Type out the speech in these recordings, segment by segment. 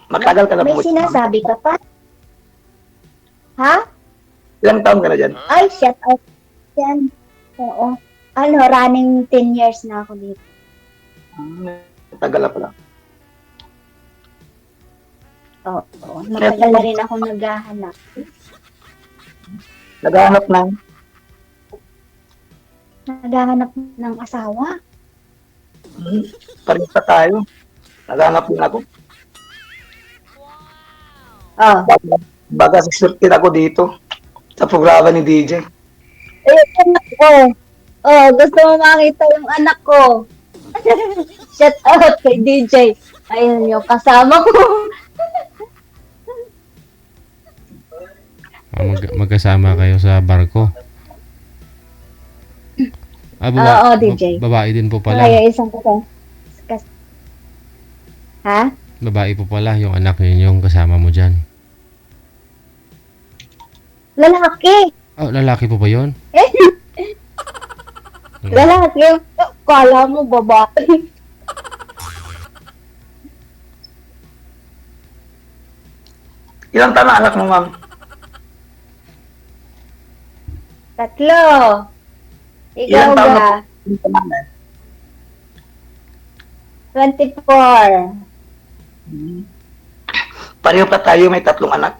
Matagal ka na May pumunta. sinasabi ka pa? Ha? Ilang taon ka na dyan? Ay, shut up. Yan. Oo. Ano, running 10 years na ako dito. Tagal na pala. Oo. Matagal na rin ako naghahanap. Naghahanap ng Naghahanap ng asawa. pareho pa tayo. Naghahanap din ako. Oh. Baga 16 ako dito sa programa ni DJ. Gusto mo makita yung anak ko. Shout out kay DJ. Ayun yung kasama ko. Magkasama kayo sa barko. Oo, DJ. Babae din po pala. Kaya isang ko. Ha? Babae po pala yung anak niyo yung kasama mo dyan. Lalaki. Oh, lalaki po ba yun? Lalaki. Kala mo babae. Ilang taon na anak mo, ma'am? 3. Ikaw Ilang taon na ba? po? 24. Pareho pa tayo, may 3 anak.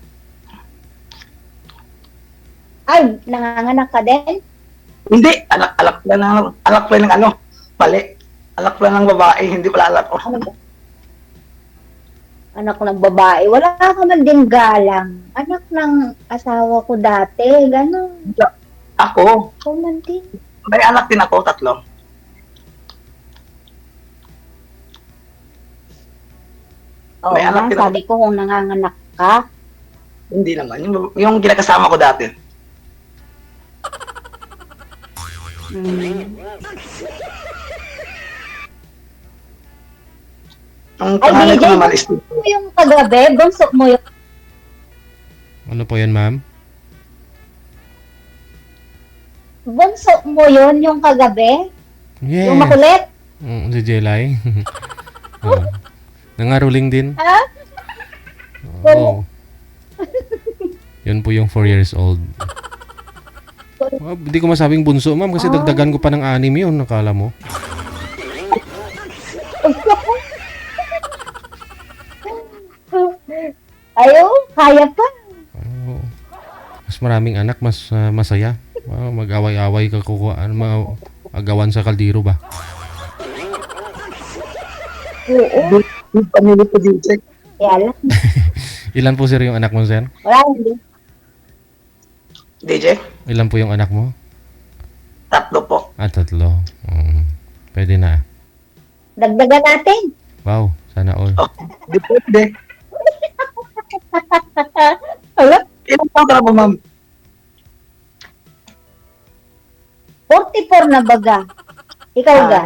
Ay, nanganganak ka din? Hindi, alak lang ng ano, mali. Alak lang ng babae, hindi pala alak ko. Anak ng babae. Wala ka man din galang. Anak ng asawa ko dati. Ganon. Ako, Ikaw man din. may anak din ako, 3. Oo May anak nga, din ako. sabi ko kung nanganganak ka. Hindi naman, yung kinakasama ko dati. Ang Ay, pangalan ko DJ, naman is bunso mo yung kagabi? Bunso mo yung... Ano po yan, ma'am? Bunso mo yun yung kagabi? Yeah. Yung makulit? Si Jelay. Oh. Nangaruling din. Ha? Oo. Yun po yung 4 years old. Hindi ko masabing bunso, ma'am, kasi dagdagan ko pa ng 6 yun, nakala mo. Ayaw, kaya pa. Oo. Mas maraming anak, mas masaya. Mag-away-away ka kukuha, agawan sa kaldero ba? Oo. yung pamilya ko dito. Kaya lang. Ilan po sir yung anak mo, sir? Wala, hindi. DJ, Ilan po yung anak mo? 3 po. 3. Pwede na. Dagdagan natin. Wow, sana all. Oh, depende. Wala. Ilang taon ka na po, ma'am? 44 na baga. Ikaw ga?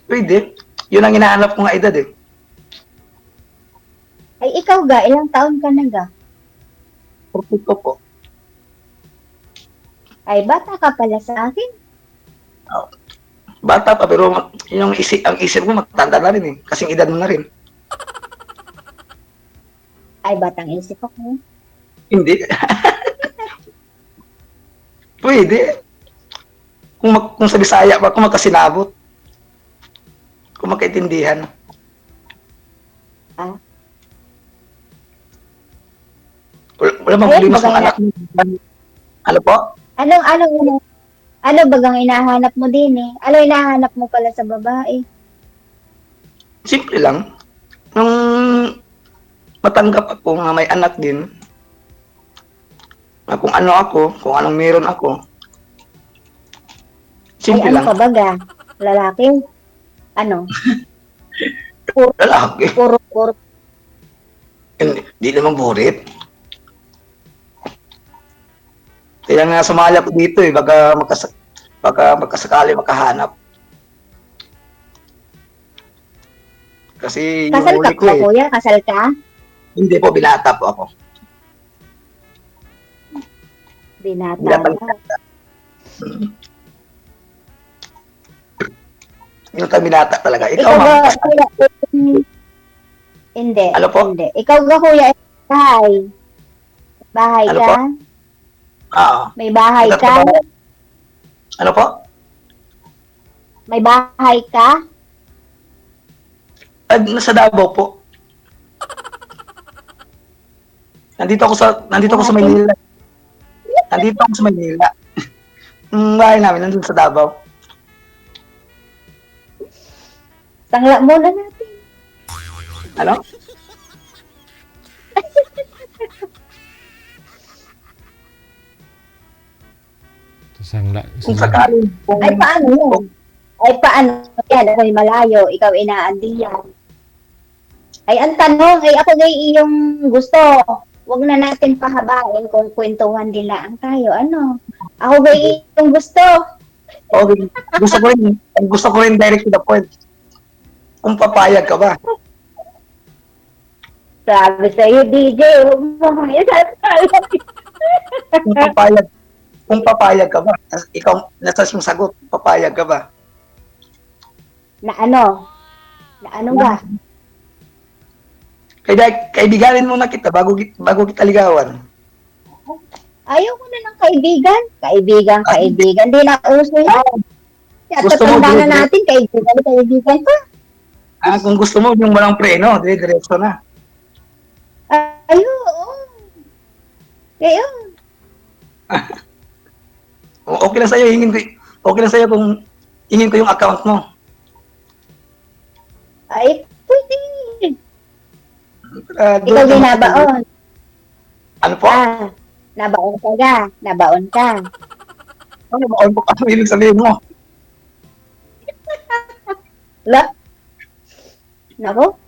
Pwede. Yun ang hinahanap ko nga edad eh. Ay, ikaw ga? Ilang taon ka na ga? 40 po. Ay, bata ka pala sa akin. Bata pa, pero yung ang isip ko matanda na rin eh. Kasing edad mo na rin. Ay, batang isip ako. Hindi. Pwede. Kung sa Bisaya ba, kung magkasinabot. Kung magkaintindihan. Ah. Wala bang Ayun, problema sa bagay anak mo? Ano po? Ano bagang hinahanap mo din eh? Ano hinahanap mo pala sa babae? Simple lang. Nung matanggap ako nga may anak din, na kung ano ako, kung anong meron ako, Ay, simple ano lang. ka baga? Lalaki? Ano? Lalaki. Puro. Hindi naman burit. Kaya nga sumali ako dito eh, baka magkasakali makahanap. Kasi yung Kasal ka huli ko ba, eh, kuya? Kasal ka? hindi po, binata po ako. Binata Binatang ka. Yung binata talaga. Ikaw, Ikaw ba, ma'am, kuya, Hindi, Ano po? hindi. Ikaw ga kuya, bahay. Bahay Ano ka? po? Oo. May bahay ka? Ano po? May bahay ka? Nasa Davao po. Nandito ako sa Maynila. Nandito ako sa Maynila. Bahay namin nandun sa Davao. Sangla muna natin. Ano? Sangla. Kung sakaling Ay, paano yan? Ay, paano yan? Ako'y malayo, ikaw inaandiyan. Ay, ang tanong, ay ako gay iyong gusto. Huwag na natin pahabain kung kwentuhan nila ang tayo. Ano? Ako gay iyong gusto. Okay. Gusto ko rin direct to the point. Kung papayag ka ba? Sabi sa'yo, DJ, huwag mo kami sasalat. Kung papayag ka ba? Ikaw, nasa yung sagot, papayag ka ba? Na ano? Na ano ba? Kaibiganin muna kita bago kita ligawan. Ayaw ko na ng kaibigan. Kaibigan. Di na uso yan. Kaya Gusto mo, tatanda na dire- natin, kaibigan pa. Kung gusto mo yung walang preno, diretso na. Ayaw, oo. Ngayon, Okay lang sa'yo, okay lang sa'yo kung hingin ko yung account mo. ay, pwede. Doon Ikaw ka din mag- nabaon. Ano po? Nabaon ka ga. Nabaon ka. Ano ibig sabihin mo? La? Nako,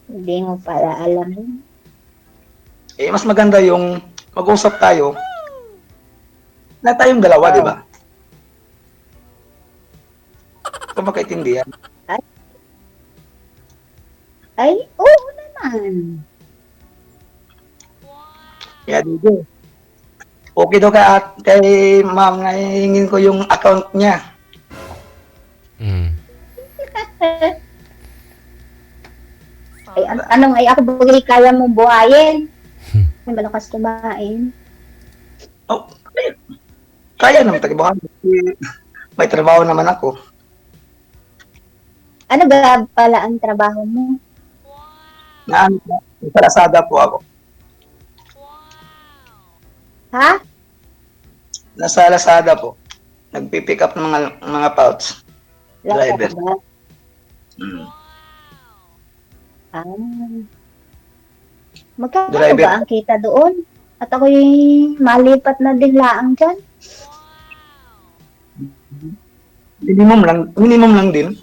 hindi mo pala alam yun. Mas maganda yung mag-usap tayo na tayong dalawa, di ba? Kung makaintindihan. Ay, oo naman. Kaya dito. Okay daw kay ma'am na hingin ko yung account niya. Mm. Ay, anong ay ako bagay kaya mong buhayin? Ay, malakas kumain. Oh, kaya naman tagibuhan. May trabaho naman ako. Ano ba pala ang trabaho mo? Sa Lazada po ako. Ha? Nasa Lazada po. Nagpipick up ng mga pouch. Driver. Lazada. Mm. Ah. Magkano Driver. ba ang kita doon? At ako'y malipat na din laang dyan. Minimum lang din.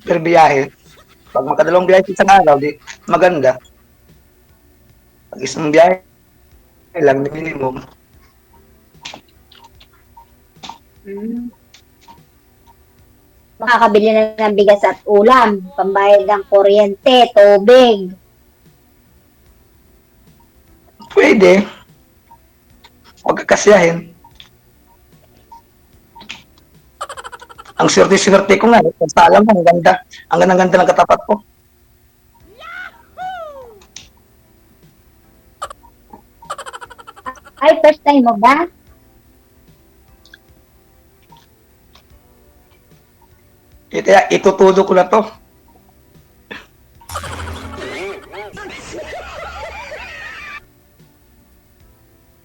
Per biyahe. Pag makadalawang biyahe sa isang araw, di maganda. Pag isang biyahe lang, minimum. Makakabili na ng bigas at ulam, pambayad ng kuryente, tubig. Pwede. Huwag kakasyahin. Ang swerte-swerte ko nga. Basta alam mo, ang ganda. Ang ganda ng katapat ko. Ay, first time mo ba? Itutudo ko na to.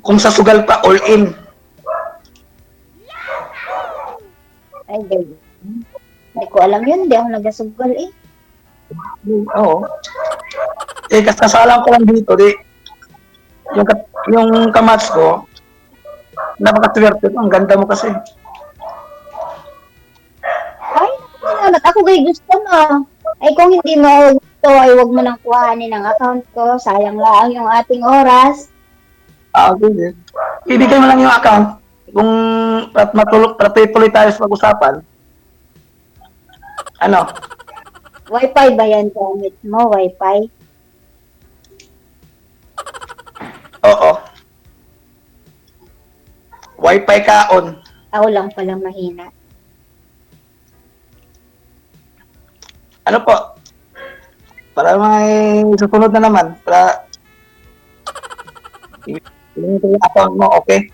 Kung sa sugal pa, all in. Ay, ganyan. Hindi ko alam yun. Hindi ako nagasugal eh. Oo. Kasasalan ko lang dito, yung kamats ko, napakaswerte ko. Ang ganda mo kasi. Ay, salamat. Ako gay gusto mo. Ay, kung hindi mo gusto, ay huwag mo nang kuhanin ang account ko. Sayang lang yung ating oras. Okay. Ibigay mo lang yung account. Kung patuloy tayo sa pag-usapan. Ano? Wi-Fi ba yan gamit mo? Wi-Fi? Oo. Wi-Fi ka on. Ako lang palang mahina. Ano po? Para may susunod na naman. Para yung account mo, okay?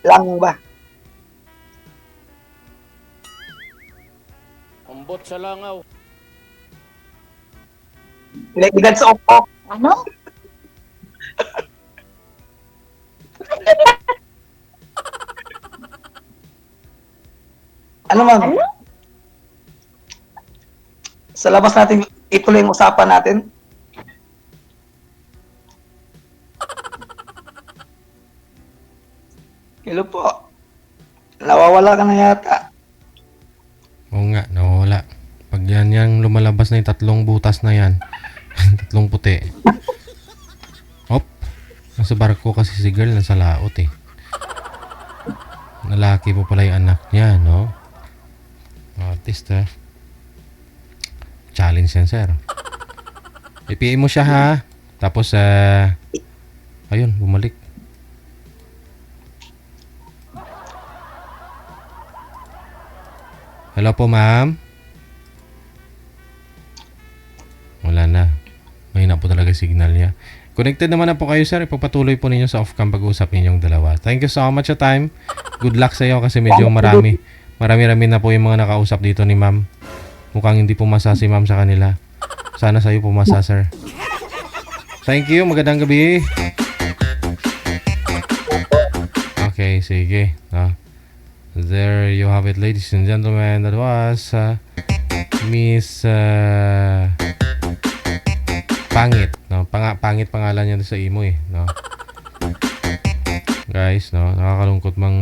Lang ba? Umbot sa langaw. Like, that's off. Ano? Ano ma'am? Ano? Sa labas natin, ituloy yung usapan natin. Hello po. Nawawala ka na yata. Oo nga, nawala. Pag yan yung lumalabas na yung tatlong butas na yan. Tatlong puti. Op. Nasa barko kasi si girl, nasa laot eh. Lalaki po pala yung anak niya, no? Artist, ha? Challenge yan, sir. IPA mo siya, ha? Tapos, ayun, bumalik. Hello po, ma'am. Wala na. Mahina po talaga signal niya. Connected naman na po kayo, sir. Ipagpatuloy po ninyo sa off-cam pag-uusap ninyong dalawa. Thank you so much sa time. Good luck sa iyo kasi medyo marami. Marami-rami na po yung mga nakausap dito ni ma'am. Mukhang hindi pumasa si ma'am sa kanila. Sana sa'yo pumasa, sir. Thank you. Magandang gabi. Okay, sige. There you have it, ladies and gentlemen. That was Miss Pangit, no? Pangit pangalan niya sa imo eh, no? Guys, no? Nakakalungkot mang